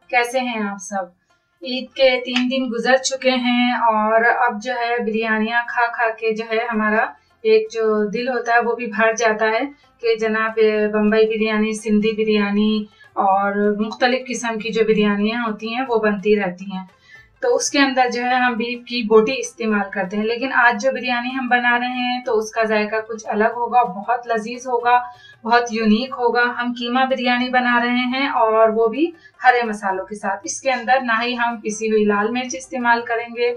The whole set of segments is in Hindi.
कैसे हैं आप सब। ईद के 3 दिन गुजर चुके हैं और अब जो है बिरयानियां खा खा के जो है हमारा एक जो दिल होता है वो भी भर जाता है कि जनाब बम्बई बिरयानी, सिंधी बिरयानी और मुख्तलिफ किस्म की जो बिरयानियां होती हैं वो बनती रहती हैं। तो उसके अंदर जो है हम बीफ की बोटी इस्तेमाल करते हैं, लेकिन आज जो बिरयानी हम बना रहे हैं तो उसका जायका कुछ अलग होगा, बहुत लजीज होगा, बहुत यूनिक होगा। हम कीमा बिरयानी बना रहे हैं और वो भी हरे मसालों के साथ। इसके अंदर ना ही हम पिसी हुई लाल मिर्च इस्तेमाल करेंगे,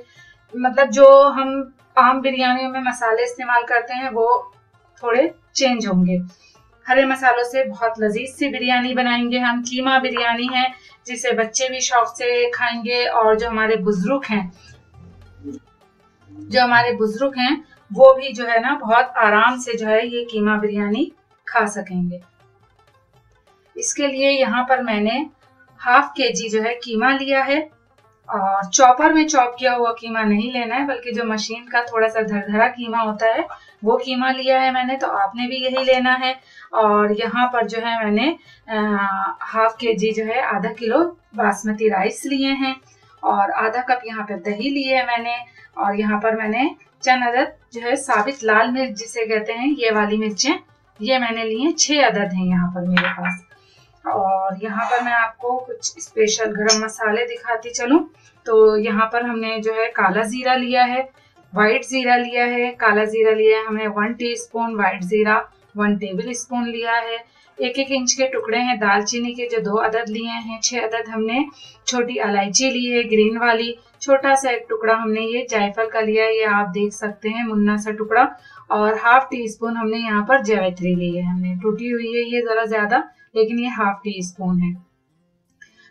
मतलब जो हम आम बिरयानियों में मसाले इस्तेमाल करते हैं वो थोड़े चेंज होंगे। हरे मसालों से बहुत लजीज सी बिरयानी बनाएंगे हम। कीमा बिरयानी है जिसे बच्चे भी शौक से खाएंगे और जो हमारे बुजुर्ग हैं वो भी जो है ना बहुत आराम से जो है ये कीमा बिरयानी खा सकेंगे। इसके लिए यहाँ पर मैंने ½ kg जो है कीमा लिया है और चॉपर में चॉप किया हुआ कीमा नहीं लेना है, बल्कि जो मशीन का थोड़ा सा धरधरा कीमा होता है वो कीमा लिया है मैंने, तो आपने भी यही लेना है। और यहाँ पर जो है मैंने ½ kg जो है ½ किलो बासमती राइस लिए हैं और ½ कप यहाँ पर दही लिए है मैंने। और यहाँ पर मैंने चंद अदद जो है साबित लाल मिर्च जिसे कहते हैं ये वाली मिर्चें, ये मैंने ली हैं, 6 अदद हैं यहाँ पर मेरे पास। और यहाँ पर मैं आपको कुछ स्पेशल गरम मसाले दिखाती चलूं। तो यहाँ पर हमने जो है काला जीरा लिया है, वाइट जीरा लिया है। काला जीरा लिया है हमने 1 टीस्पून, वाइट जीरा 1 टेबल स्पून लिया है। 1-1 इंच के टुकड़े हैं दालचीनी के जो 2 अदद लिए हैं। 6 अदद हमने छोटी इलायची ली है ग्रीन वाली। छोटा सा एक टुकड़ा हमने ये जायफल का लिया है, ये आप देख सकते हैं मुन्ना सा टुकड़ा। और ½ टीस्पून हमने यहाँ पर जावित्री ली है, हमने टूटी हुई है ये जरा ज्यादा, लेकिन ये ½ टीस्पून है।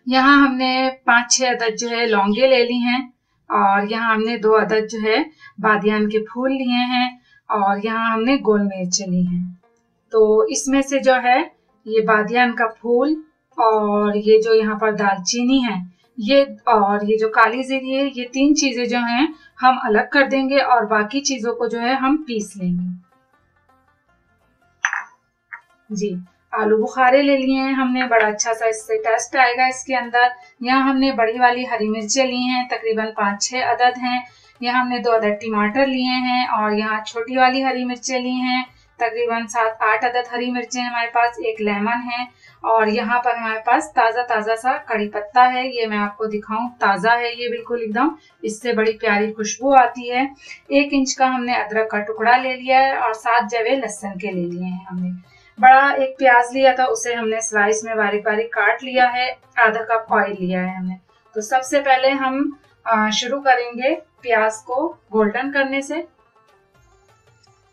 यहाँ हमने 5-6 अदद जो है लौंगे ले ली हैं और यहाँ हमने 2 अदद जो है बादियान के फूल लिए हैं और यहाँ हमने गोल मिर्च ली हैं। तो इसमें से जो है ये बादियान का फूल और ये जो यहाँ पर दालचीनी है ये और ये जो काली जीरी है, ये 3 चीजें जो हैं हम अलग कर देंगे और बाकी चीजों को जो है हम पीस लेंगे। जी, आलू बुखारे ले लिए हैं हमने, बड़ा अच्छा सा इससे टेस्ट आएगा इसके अंदर। यहाँ हमने बड़ी वाली हरी मिर्चें ली हैं, तकरीबन 5-6 अदद हैं। यहाँ हमने 2 अदद टमाटर लिए हैं और यहाँ छोटी वाली हरी मिर्चें ली हैं, तकरीबन 7-8 अदद हरी मिर्चें हमारे पास। एक लेमन है और यहाँ पर हमारे पास ताज़ा सा कड़ी पत्ता है, ये मैं आपको दिखाऊं, ताज़ा है ये बिल्कुल एकदम, इससे बड़ी प्यारी खुशबू आती है। 1 इंच का हमने अदरक का टुकड़ा ले लिया है और 7 जवे लहसुन के ले लिए हैं हमने। बड़ा एक प्याज लिया था, उसे हमने स्लाइस में बारीक बारीक काट लिया है। ½ कप ऑयल लिया है हमने। तो सबसे पहले हम शुरू करेंगे प्याज को गोल्डन करने से।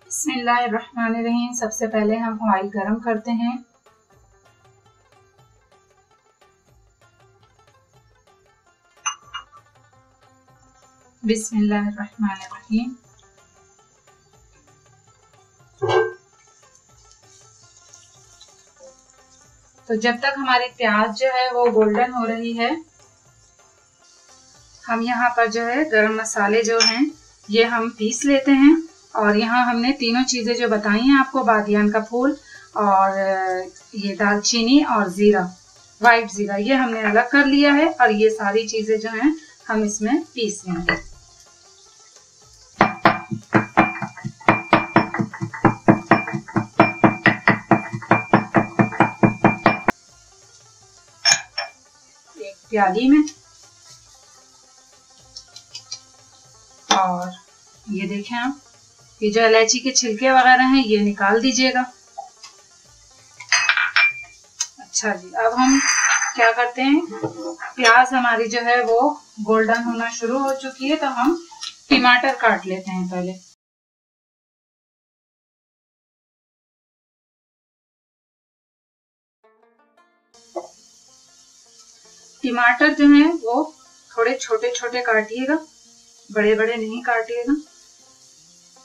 बिस्मिल्लाहिर्रहमानिर्रहीम। सबसे पहले हम ऑयल गरम करते हैं। बिस्मिल्लाहिर्रहमानिर्रहीम। तो जब तक हमारी प्याज जो है वो गोल्डन हो रही है, हम यहाँ पर जो है गरम मसाले जो हैं ये हम पीस लेते हैं। और यहाँ हमने तीनों चीजें जो बताई हैं आपको, बादियान का फूल और ये दालचीनी और जीरा, वाइट जीरा, ये हमने अलग कर लिया है और ये सारी चीजें जो हैं हम इसमें पीस लेंगे। एक प्याली में, और ये देखें आप, ये जो इलायची के छिलके वगैरह हैं ये निकाल दीजिएगा। अच्छा जी, अब हम क्या करते हैं, प्याज हमारी जो है वो गोल्डन होना शुरू हो चुकी है, तो हम टमाटर काट लेते हैं पहले। टमाटर जो है वो थोड़े छोटे छोटे काटिएगा, बड़े बड़े नहीं काटिएगा,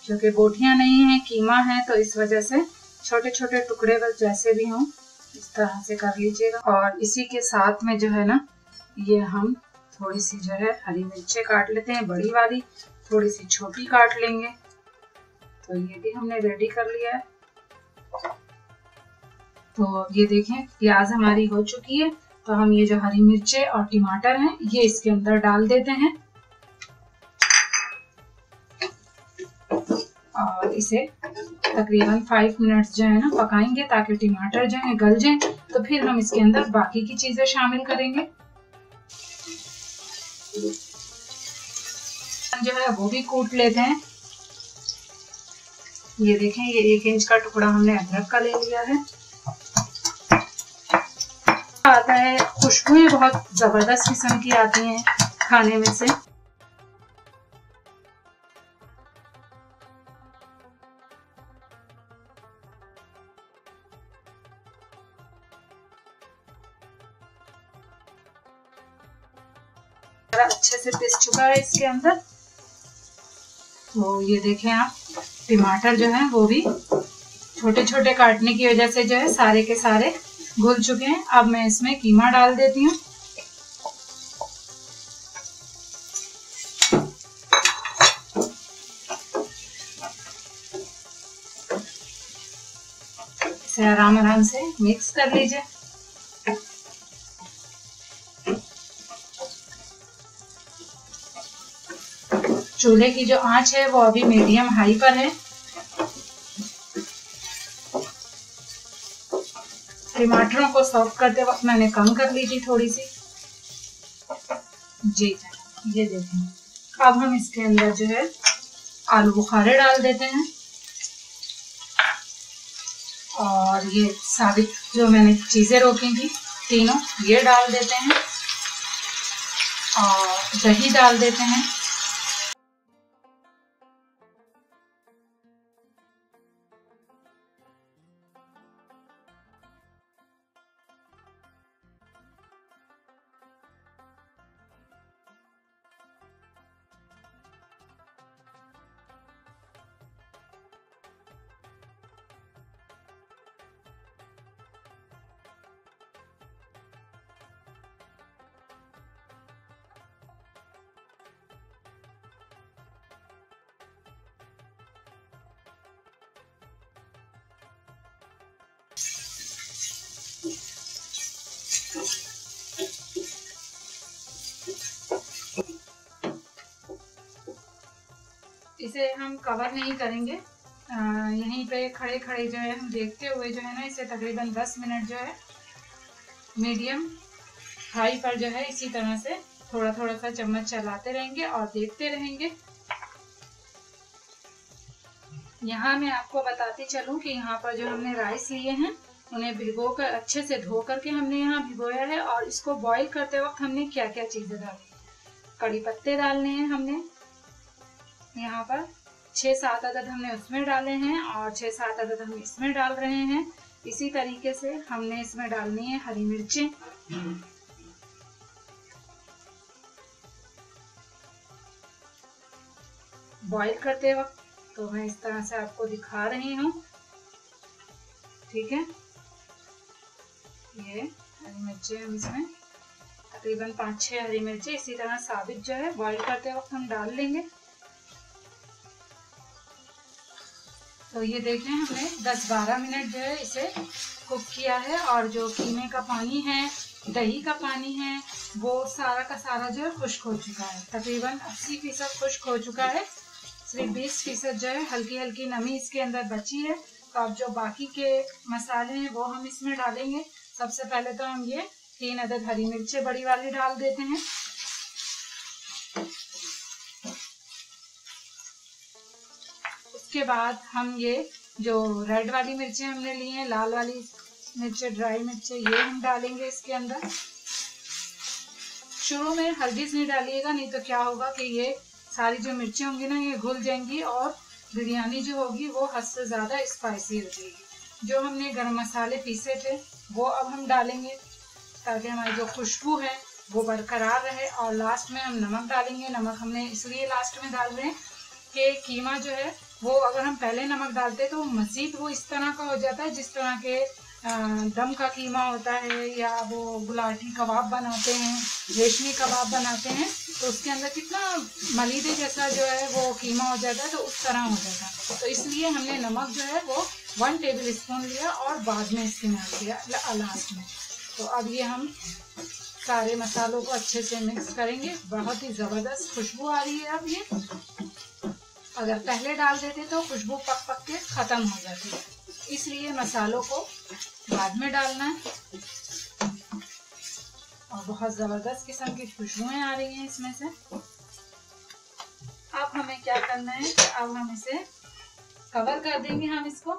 क्योंकि बोटियां नहीं है, कीमा है, तो इस वजह से छोटे छोटे टुकड़े बस जैसे भी हों इस तरह से कर लीजिएगा। और इसी के साथ में जो है ना ये हम थोड़ी सी जो है हरी मिर्चें काट लेते हैं, बड़ी वाली, थोड़ी सी छोटी काट लेंगे। तो ये भी हमने रेडी कर लिया है। तो ये देखें प्याज हमारी हो चुकी है। तो हम ये जो हरी मिर्चें और टमाटर हैं ये इसके अंदर डाल देते हैं और इसे तकरीबन 5 मिनट्स जो है ना पकाएंगे ताकि टमाटर जो है गल जाएं। तो फिर हम इसके अंदर बाकी की चीजें शामिल करेंगे, जो है वो भी कूट लेते हैं। ये देखें, ये 1 इंच का टुकड़ा हमने अदरक का ले लिया है। आता है, खुशबुएं बहुत जबरदस्त किस्म की आती हैं खाने में से। अच्छे से पिस चुका है इसके अंदर। तो ये देखें आप, टमाटर जो है वो भी छोटे छोटे काटने की वजह से जो है सारे के सारे घुल चुके हैं। अब मैं इसमें कीमा डाल देती हूँ। इसे आराम आराम से मिक्स कर लीजिए। चूल्हे की जो आंच है वो अभी मीडियम हाई पर है। टमाटरों को सॉफ्ट करते वक्त मैंने कम कर ली थी थोड़ी सी जी। ये देखें, अब हम इसके अंदर जो है आलू बुखारे डाल देते हैं और ये साबित जो मैंने चीजें रोकी थी तीनों ये डाल देते हैं और दही डाल देते हैं। इसे हम कवर नहीं करेंगे, यहीं पे खड़े खड़े जो है हम देखते हुए जो है ना इसे तकरीबन 10 मिनट जो है मीडियम हाई पर जो है इसी तरह से थोड़ा थोड़ा सा चम्मच चलाते रहेंगे और देखते रहेंगे। यहाँ मैं आपको बताती चलूं कि यहाँ पर जो हमने राइस लिए हैं उन्हें भिगो कर अच्छे से धो करके हमने यहाँ भिगोया है और इसको बॉईल करते वक्त हमने क्या क्या चीजें डाली। कड़ी पत्ते डालने हैं हमने यहाँ पर 6-7 अदद हमने उसमें डाले हैं और 6-7 अदद हम इसमें डाल रहे हैं। इसी तरीके से हमने इसमें डालनी है हरी मिर्चें, बॉईल करते वक्त तो मैं इस तरह से आपको दिखा रही हूँ, ठीक है। ये हरी मिर्चें हम इसमें तकरीबन 5-6 हरी मिर्चें इसी तरह साबित जो है बॉईल करते वक्त हम डाल लेंगे। तो ये देखें, हमने 10-12 मिनट जो है इसे कुक किया है और जो कीमे का पानी है, दही का पानी है, वो सारा का सारा जो है खुश्क हो चुका है। तकरीबन 80% खुश्क हो चुका है, सिर्फ 20% जो है हल्की हल्की नमी इसके अंदर बची है। तो अब जो बाकी के मसाले हैं वो हम इसमें डालेंगे। सबसे पहले तो हम ये 3 अदद हरी मिर्चें बड़ी वाली डाल देते हैं। उसके बाद हम ये जो रेड वाली मिर्चें हमने ली हैं, लाल वाली मिर्चें, ड्राई मिर्चें, ये हम डालेंगे इसके अंदर। शुरू में हल्दी नहीं डालिएगा, नहीं तो क्या होगा कि ये सारी जो मिर्चें होंगी ना ये घुल जाएंगी और बिरयानी जो होगी वो हद से ज़्यादा स्पाइसी हो जाएगी। जो हमने गरम मसाले पीसे थे वो अब हम डालेंगे ताकि हमारी जो खुशबू है वो बरकरार रहे। और लास्ट में हम नमक डालेंगे। नमक हमने इसलिए लास्ट में डाल रहे हैं कि कीमा जो है वो अगर हम पहले नमक डालते तो मज़ीद वो इस तरह का हो जाता है जिस तरह के दम का कीमा होता है या वो गुलाटी कबाब बनाते हैं, रेशमी कबाब बनाते हैं, तो उसके अंदर कितना मलीदे जैसा जो है वो कीमा हो जाता है, तो उस तरह हो जाता है। तो इसलिए हमने नमक जो है वो 1 टेबल स्पून लिया और बाद में इस्तेमाल किया लास्ट में। तो अब ये हम सारे मसालों को अच्छे से मिक्स करेंगे। बहुत ही ज़बरदस्त खुशबू आ रही है अब ये। अगर पहले डाल देते तो खुशबू पक पक के ख़त्म हो जाती है, इसलिए मसालों को बाद में डालना है। और बहुत ज़बरदस्त किस्म की खुशबुएं आ रही हैं इसमें से। अब हमें क्या करना है कि अब हम इसे कवर कर देंगे हम इसको,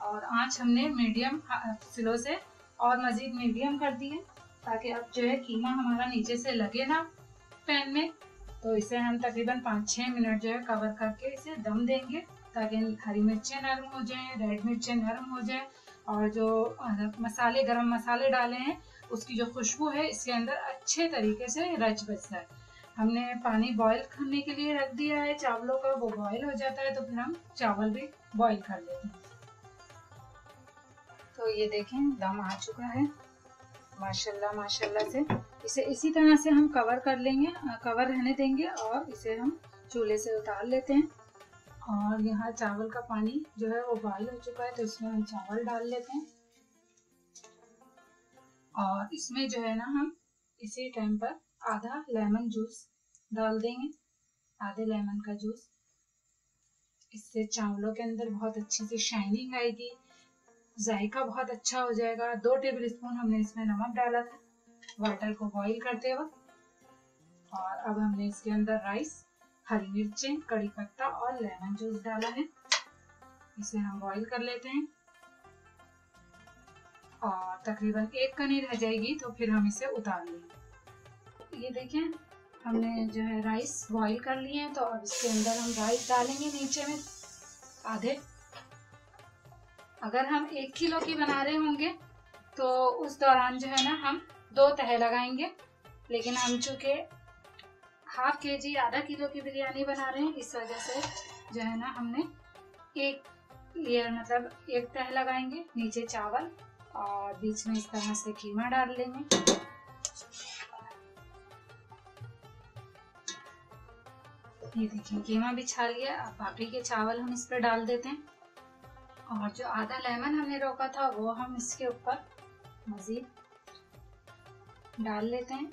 और आंच हमने मीडियम स्लो से और मजीद मीडियम कर दी है, ताकि अब जो है कीमा हमारा नीचे से लगे ना पैन में। तो इसे हम तकरीबन 5-6 मिनट जो है कवर करके इसे दम देंगे, ताकि हरी मिर्चें नरम हो जाएं, रेड मिर्चें नरम हो जाएं, और जो मसाले गरम मसाले डाले हैं उसकी जो खुशबू है इसके अंदर अच्छे तरीके से रच बस जाए। हमने पानी बॉईल करने के लिए रख दिया है चावलों का, वो बॉईल हो जाता है तो फिर हम चावल भी बॉईल कर लेते हैं। तो ये देखें दम आ चुका है माशाल्लाह माशाल्लाह से। इसे इसी तरह से हम कवर कर लेंगे, कवर रहने देंगे, और इसे हम चूल्हे से उतार लेते हैं। और यहाँ चावल का पानी जो है वो बॉईल हो चुका है, तो इसमें हम चावल डाल लेते हैं। और इसमें जो है ना हम इसी टाइम पर आधा लेमन जूस डाल देंगे, आधे लेमन का जूस। इससे चावलों के अंदर बहुत अच्छी सी शाइनिंग आएगी, जायका बहुत अच्छा हो जाएगा। 2 टेबलस्पून हमने इसमें नमक डाला था वाटर को बॉईल करते वक्त। और अब हमने इसके अंदर राइस, हरी मिर्चें, कड़ी पत्ता और लेमन जूस डाला है। इसे हम बॉईल कर लेते हैं, और तकरीबन 1 कनी रह जाएगी तो फिर हम इसे उतार लेंगे। ये देखें हमने जो है राइस बॉईल कर लिए हैं, तो अब इसके अंदर हम राइस डालेंगे नीचे में आधे। अगर हम 1 किलो की बना रहे होंगे तो उस दौरान जो है ना हम 2 तह लगाएंगे, लेकिन हम चूँकि ½ kg आधा किलो की बिरयानी बना रहे हैं, इस वजह से जो है ना हमने 1 लेयर मतलब 1 तह लगाएंगे, नीचे चावल और बीच में इस तरह से कीमा डाल लेंगे। ये देखिए कीमा बिछा लिया। अब बाकी के चावल हम इस पर डाल देते हैं, और जो आधा लेमन हमने रोका था वो हम इसके ऊपर मजीद डाल लेते हैं।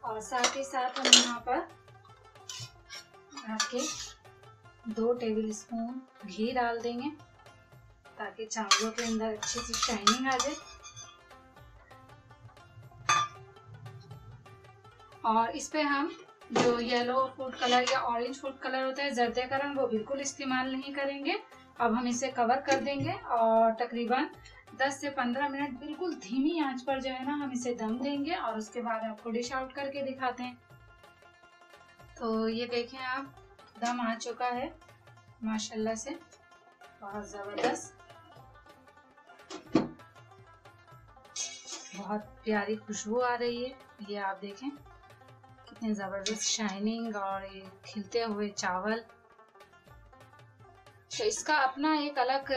और साथ ही साथ हम यहाँ पर रख के 2 टेबलस्पून घी डाल देंगे, ताकि चावलों के अंदर अच्छी सी शाइनिंग आ जाए। और इस पे हम जो येलो फूड कलर या ऑरेंज फूड कलर होता है, जर्दे का रंग, वो बिल्कुल इस्तेमाल नहीं करेंगे। अब हम इसे कवर कर देंगे और तकरीबन 10 से 15 मिनट बिल्कुल धीमी आंच पर जो है ना हम इसे दम देंगे, और उसके बाद आपको डिश आउट करके दिखाते हैं। तो ये देखें आप, दम आ चुका है माशाल्लाह से, बहुत ज़बरदस्त, बहुत प्यारी खुशबू आ रही है। ये आप देखें कितनी ज़बरदस्त शाइनिंग और ये खिलते हुए चावल। तो इसका अपना एक अलग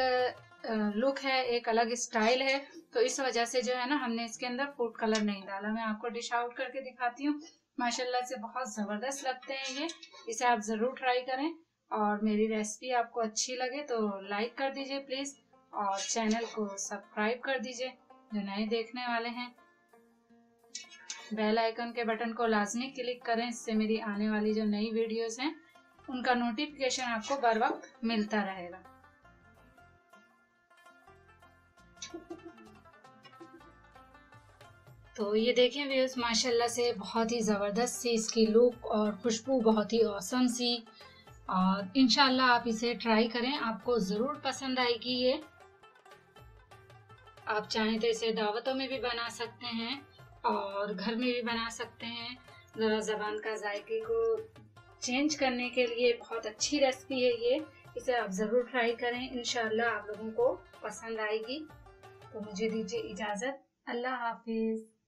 लुक है, एक अलग स्टाइल है, तो इस वजह से जो है ना हमने इसके अंदर फूड कलर नहीं डाला। मैं आपको डिश आउट करके दिखाती हूँ। माशाल्लाह से बहुत ज़बरदस्त लगते हैं ये। इसे आप ज़रूर ट्राई करें, और मेरी रेसिपी आपको अच्छी लगे तो लाइक कर दीजिए प्लीज़, और चैनल को सब्सक्राइब कर दीजिए जो नए देखने वाले हैं। बेल आइकन के बटन को लाजमी क्लिक करें, इससे मेरी आने वाली जो नई वीडियोस हैं उनका नोटिफिकेशन आपको बर वक्त मिलता रहेगा। तो ये देखें व्यूअर्स, माशाल्लाह से बहुत ही ज़बरदस्त सी इसकी लुक और खुशबू बहुत ही औसम सी। और इंशाल्लाह आप इसे ट्राई करें, आपको ज़रूर पसंद आएगी ये। आप चाहें तो इसे दावतों में भी बना सकते हैं और घर में भी बना सकते हैं। ज़रा ज़बान का जायके को चेंज करने के लिए बहुत अच्छी रेसिपी है ये। इसे आप ज़रूर ट्राई करें, इंशाल्लाह आप लोगों को पसंद आएगी। तो मुझे दीजिए इजाज़त, अल्लाह हाफिज़।